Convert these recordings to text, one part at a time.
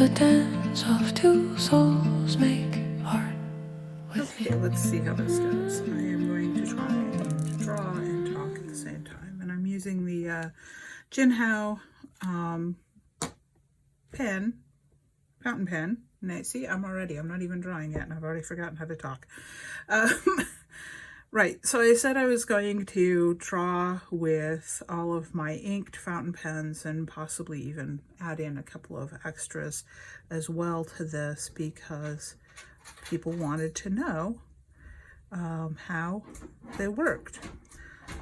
the dance of two souls make art with Okay, let's see how this goes. I am going to try and draw and talk at the same time. And I'm using the Jinhao pen, fountain pen. And see, I'm not even drawing yet, and I've already forgotten how to talk. Right, so I said I was going to draw with all of my inked fountain pens and possibly even add in a couple of extras as well to this because people wanted to know how they worked.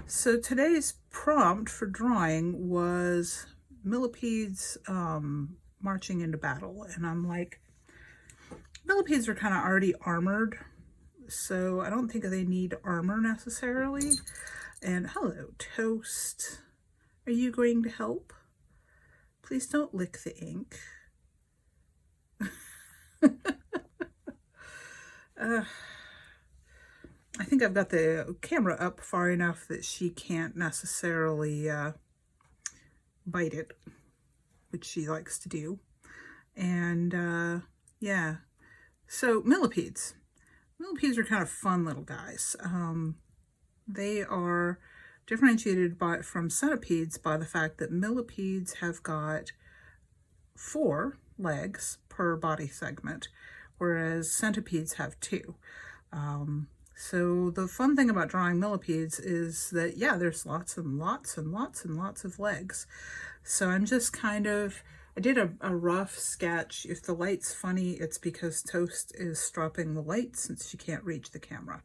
So today's prompt for drawing was millipedes marching into battle. And I'm like, millipedes are kind of already armored, so I don't think they need armor necessarily. And hello, Toast. Are you going to help? Please don't lick the ink. I think I've got the camera up far enough that she can't necessarily bite it, which she likes to do. And yeah, so millipedes. Millipedes are kind of fun little guys. They are differentiated from centipedes by the fact that millipedes have got 4 legs per body segment, whereas centipedes have 2. So the fun thing about drawing millipedes is that, yeah, there's lots and lots and lots and lots of legs. So I'm just kind of, I did a rough sketch. If the light's funny, it's because Toast is stropping the light since she can't reach the camera.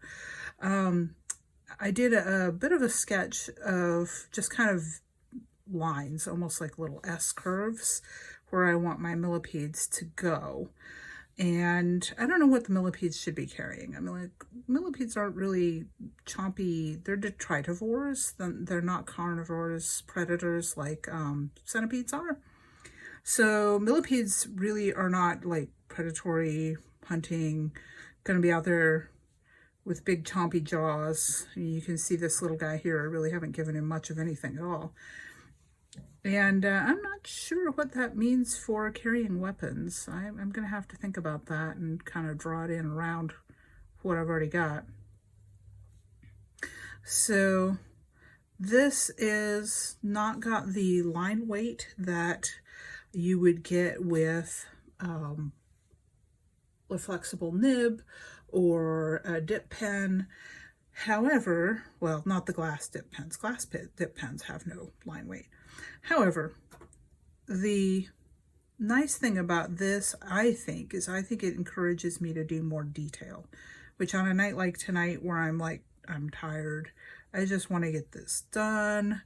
I did a bit of a sketch of just kind of lines, almost like little S curves, where I want my millipedes to go. And I don't know what the millipedes should be carrying. I mean, like, millipedes aren't really chompy. They're detritivores. They're not carnivores, predators like centipedes are. So millipedes really are not like predatory hunting, going to be out there with big chompy jaws. You can see this little guy here. I really haven't given him much of anything at all. And I'm not sure what that means for carrying weapons. I'm going to have to think about that and kind of draw it in around what I've already got. So this is not got the line weight that you would get with a flexible nib or a dip pen. However, well, not the glass dip pens. Glass dip pens have no line weight. However, the nice thing about this, I think it encourages me to do more detail, which on a night like tonight where I'm tired, I just want to get this done,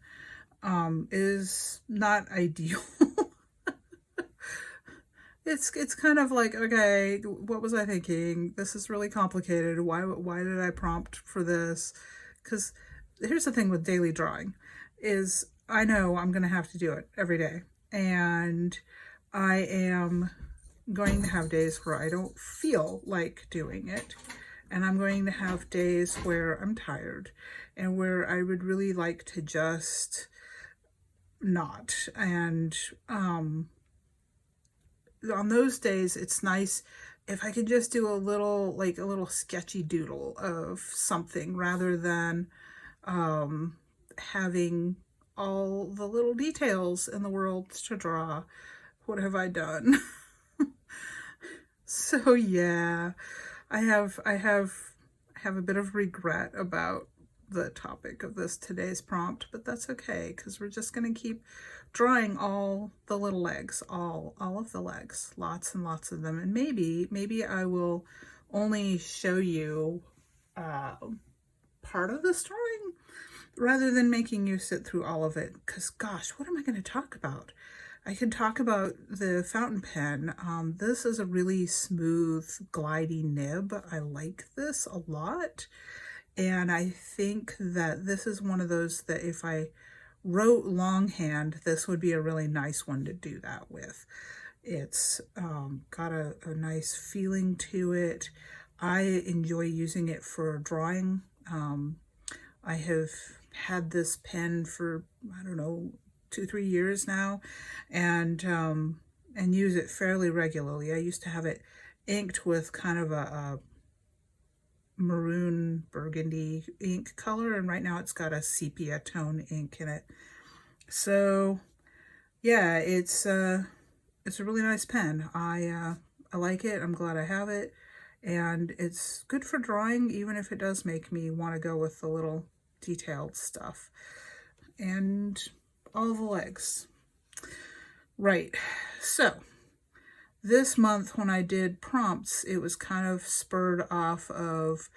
is not ideal. It's kind of like, okay, what was I thinking? This is really complicated. Why did I prompt for this? Because here's the thing with daily drawing is I know I'm going to have to do it every day. And I am going to have days where I don't feel like doing it. And I'm going to have days where I'm tired and where I would really like to just not. And on those days, it's nice if I could just do a little sketchy doodle of something rather than having all the little details in the world to draw. What have I done? So yeah, I have a bit of regret about the topic of today's prompt, but that's okay because we're just going to keep drawing all the little legs, all of the legs, lots and lots of them. And maybe I will only show you part of this drawing rather than making you sit through all of it, because gosh, what am I going to talk about? I could talk about the fountain pen. This is a really smooth, glidey nib. I like this a lot. And I think that this is one of those that if I wrote longhand, this would be a really nice one to do that with. It's got a nice feeling to it. I enjoy using it for drawing. I have had this pen for, I don't know, 2-3 years now, and and use it fairly regularly. I used to have it inked with kind of a maroon burgundy ink color, and right now it's got a sepia tone ink in it. So yeah, it's a really nice pen. I like it. I'm glad I have it, and it's good for drawing, even if it does make me want to go with the little detailed stuff. And all the legs. Right. So this month when I did prompts, it was kind of spurred off of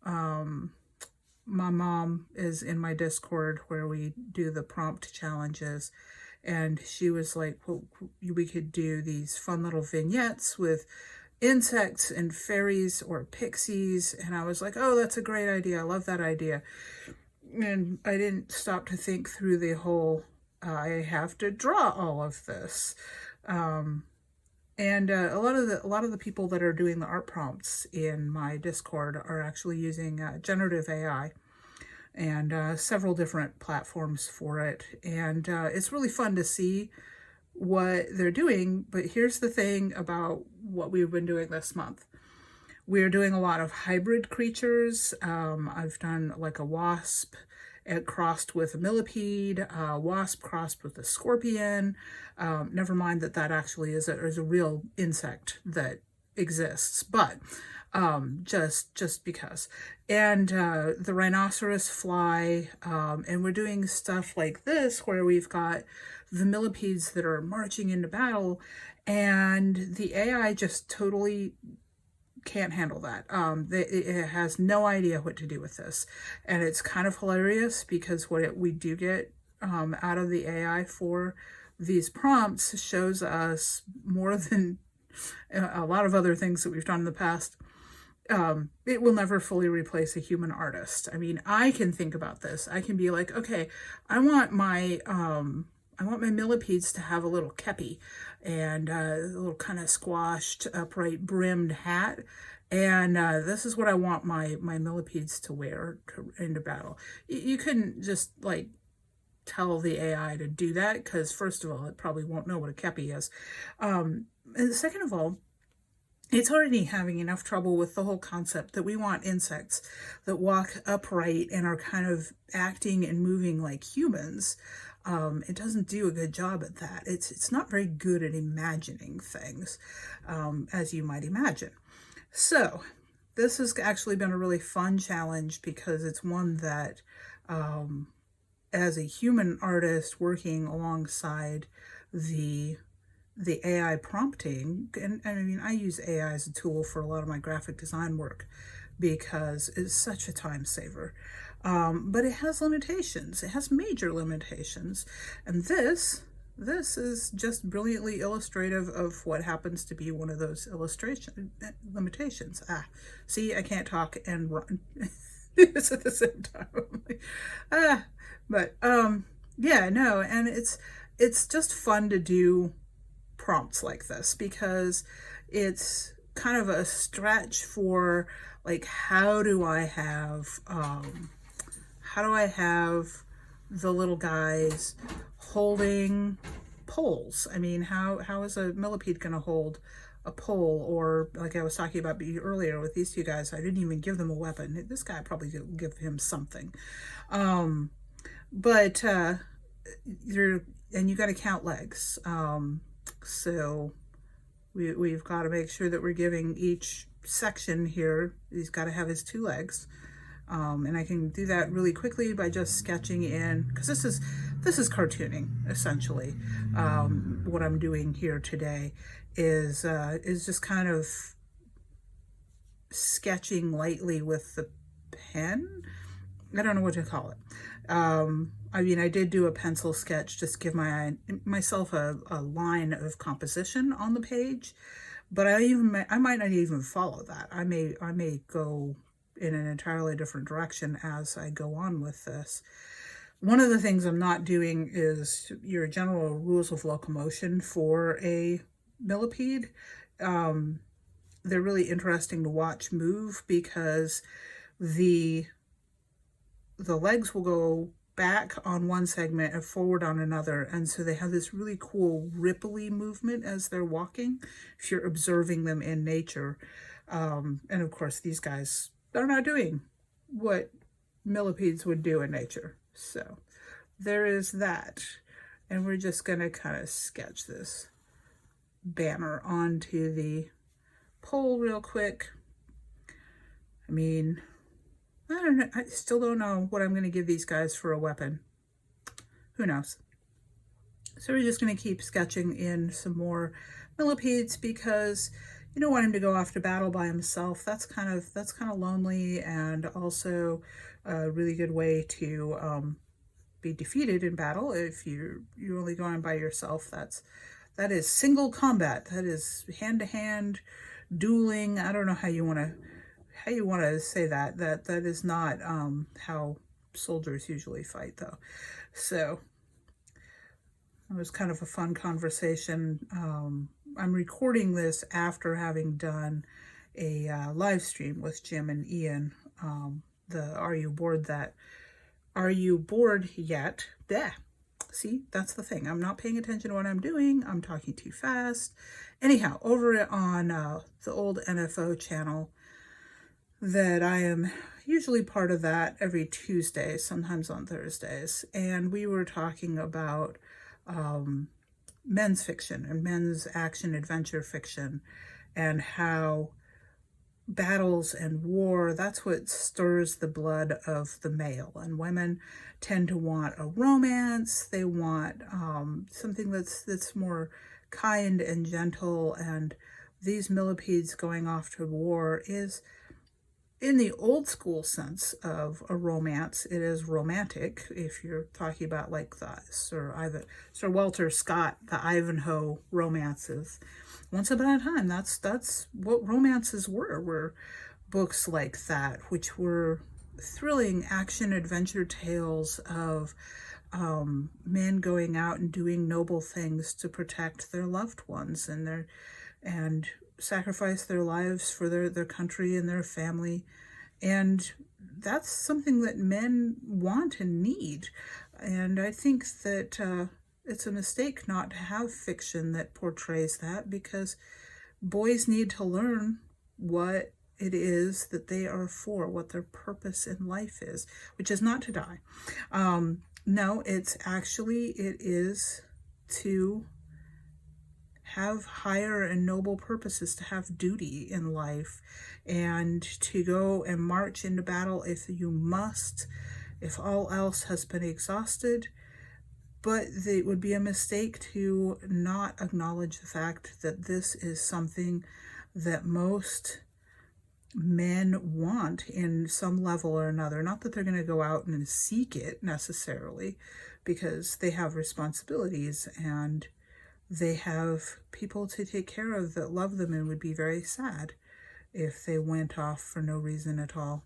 my mom is in my Discord where we do the prompt challenges, and she was like, well, we could do these fun little vignettes with insects and fairies or pixies, and I was like, oh, that's a great idea. I love that idea. And I didn't stop to think through the whole I have to draw all of this. And a lot of the people that are doing the art prompts in my Discord are actually using generative AI and several different platforms for it. And it's really fun to see what they're doing. But here's the thing about what we've been doing this month. We're doing a lot of hybrid creatures. I've done like a wasp crossed with a millipede, wasp crossed with a scorpion. Never mind that actually is a real insect that exists, but just because. And the rhinoceros fly, and we're doing stuff like this where we've got the millipedes that are marching into battle, and the AI just totally can't handle that. It has no idea what to do with this, and it's kind of hilarious because what we do get out of the AI for these prompts shows us more than a lot of other things that we've done in the past. It will never fully replace a human artist. I mean, I can think about this. I can be like, okay, I want my millipedes to have a little kepi and a little kind of squashed, upright, brimmed hat. And this is what I want my millipedes to wear into battle. You couldn't just like tell the AI to do that because first of all, it probably won't know what a kepi is. And second of all, it's already having enough trouble with the whole concept that we want insects that walk upright and are kind of acting and moving like humans. It doesn't do a good job at that. It's not very good at imagining things, as you might imagine. So this has actually been a really fun challenge because it's one that, as a human artist working alongside the AI prompting, and I mean, I use AI as a tool for a lot of my graphic design work because it's such a time saver. But it has limitations. It has major limitations. And this is just brilliantly illustrative of what happens to be one of those limitations. See, I can't talk and run it's at the same time. But yeah, no, and it's just fun to do prompts like this because it's kind of a stretch for like how do I have the little guys holding poles? I mean, how is a millipede going to hold a pole? Or like I was talking about earlier with these two guys, I didn't even give them a weapon. This guy probably did give him something. But you got to count legs. So we've got to make sure that we're giving each section here, he's got to have his 2 legs. And I can do that really quickly by just sketching in, because this is cartooning essentially. What I'm doing here today is just kind of sketching lightly with the pen. I don't know what to call it. I mean, I did do a pencil sketch, just give myself a line of composition on the page, but I might not even follow that. I may go in an entirely different direction as I go on with this. One of the things I'm not doing is your general rules of locomotion for a millipede. They're really interesting to watch move because the legs will go back on one segment and forward on another. And so they have this really cool ripply movement as they're walking, if you're observing them in nature. And of course, these guys, they're not doing what millipedes would do in nature. So there is that. And we're just going to kind of sketch this banner onto the pole real quick. I mean, I don't know. I still don't know what I'm going to give these guys for a weapon. Who knows? So we're just going to keep sketching in some more millipedes because you don't want him to go off to battle by himself. That's kind of lonely, and also a really good way to be defeated in battle. If you're only going by yourself, that is single combat. That is hand-to-hand dueling. I don't know how you want to say that. That is not how soldiers usually fight, though. So it was kind of a fun conversation. I'm recording this after having done a live stream with Jim and Ian. The Are You Bored Yet? Bleh. See, that's the thing. I'm not paying attention to what I'm doing. I'm talking too fast. Anyhow, over on the old NFO channel, that I am usually part of that every Tuesday, sometimes on Thursdays. And we were talking about men's fiction and men's action adventure fiction, and how battles and war, that's what stirs the blood of the male. And women tend to want a romance. They want something that's more kind and gentle. And these millipedes going off to war is, in the old school sense of a romance, it is romantic. If you're talking about like the Sir Walter Scott, the Ivanhoe romances, once upon a time, that's what romances were books like that, which were thrilling action adventure tales of men going out and doing noble things to protect their loved ones and sacrifice their lives for their country and their family. And that's something that men want and need. And I think that it's a mistake not to have fiction that portrays that, because boys need to learn what it is that they are for, what their purpose in life is, which is not to die. No, it is to have higher and noble purposes, to have duty in life, and to go and march into battle if you must, if all else has been exhausted. But it would be a mistake to not acknowledge the fact that this is something that most men want in some level or another. Not that they're going to go out and seek it necessarily, because they have responsibilities and they have people to take care of that love them and would be very sad if they went off for no reason at all.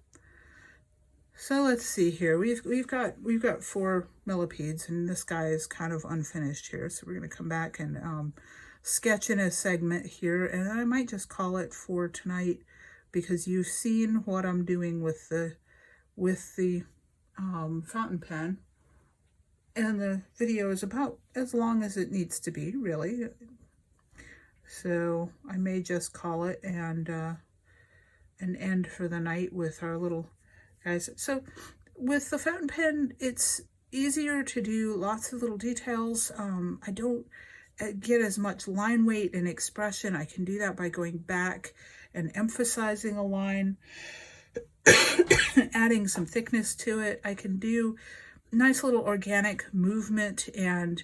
So let's see here. We've got 4 millipedes, and this guy is kind of unfinished here. So we're going to come back and sketch in a segment here, and I might just call it for tonight, because you've seen what I'm doing with the fountain pen, and the video is about as long as it needs to be, really. So I may just call it and an end for the night with our little guys. So with the fountain pen, it's easier to do lots of little details. I don't get as much line weight and expression. I can do that by going back and emphasizing a line, adding some thickness to it. I can do nice little organic movement, and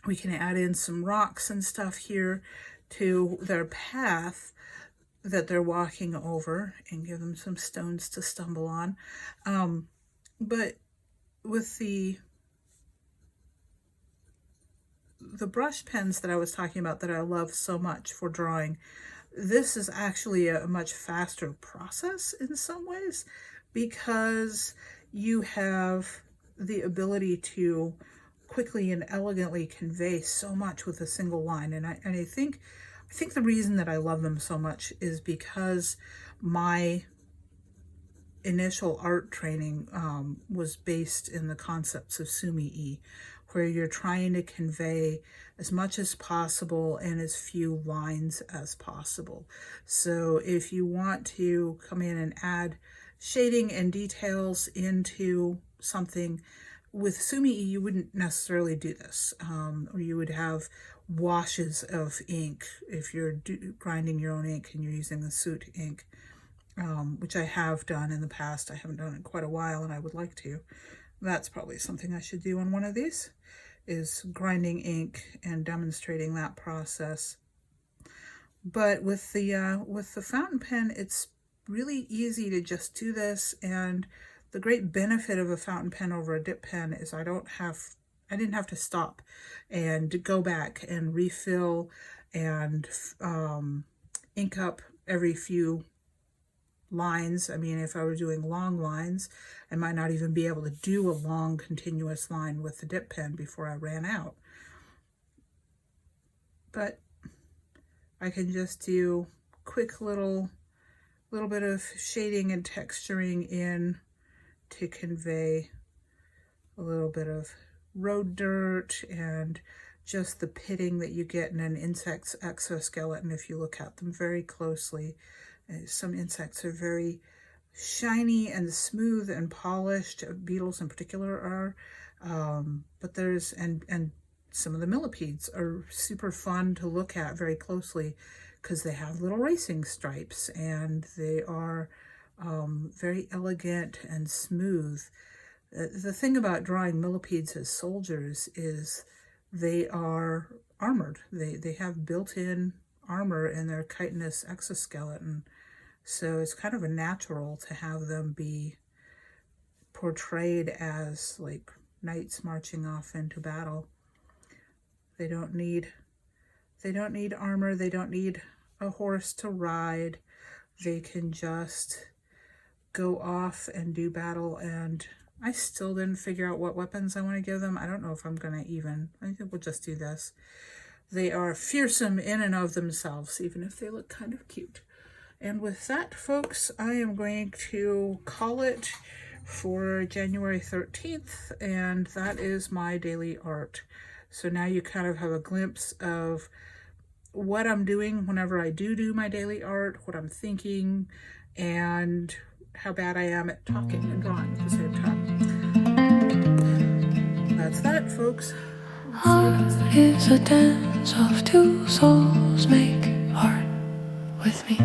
we can add in some rocks and stuff here to their path that they're walking over, and give them some stones to stumble on. But with the brush pens that I was talking about that I love so much for drawing, this is actually a much faster process in some ways, because you have the ability to quickly and elegantly convey so much with a single line. And I think the reason that I love them so much is because my initial art training was based in the concepts of sumi-e, where you're trying to convey as much as possible in as few lines as possible. So if you want to come in and add shading and details into something, with sumi-e you wouldn't necessarily do this, or you would have washes of ink if you're grinding your own ink and you're using the soot ink, which I have done in the past. I haven't done it in quite a while, and I would like to. That's probably something I should do on one of these, is grinding ink and demonstrating that process. But with the fountain pen, it's really easy to just do this, and the great benefit of a fountain pen over a dip pen is I didn't have to stop and go back and refill and ink up every few lines. I mean, if I were doing long lines, I might not even be able to do a long continuous line with the dip pen before I ran out. But I can just do quick little bit of shading and texturing in to convey a little bit of road dirt and just the pitting that you get in an insect's exoskeleton if you look at them very closely. Some insects are very shiny and smooth and polished. Beetles in particular are. But there's, and some of the millipedes are super fun to look at very closely because they have little racing stripes and they are very elegant and smooth. The thing about drawing millipedes as soldiers is they are armored. They have built-in armor in their chitinous exoskeleton, so it's kind of a natural to have them be portrayed as like knights marching off into battle. They don't need armor. They don't need a horse to ride. They can just go off and do battle. And I still didn't figure out what weapons I want to give them. I don't know if I'm gonna I think we'll just do this. They are fearsome in and of themselves, even if they look kind of cute. And with that, folks, I am going to call it for January 13th, and that is my daily art. So now you kind of have a glimpse of what I'm doing whenever I do my daily art, what I'm thinking, and how bad I am at talking and drawing at the same time. That's that, folks. Art is a dance of two souls. Make art with me.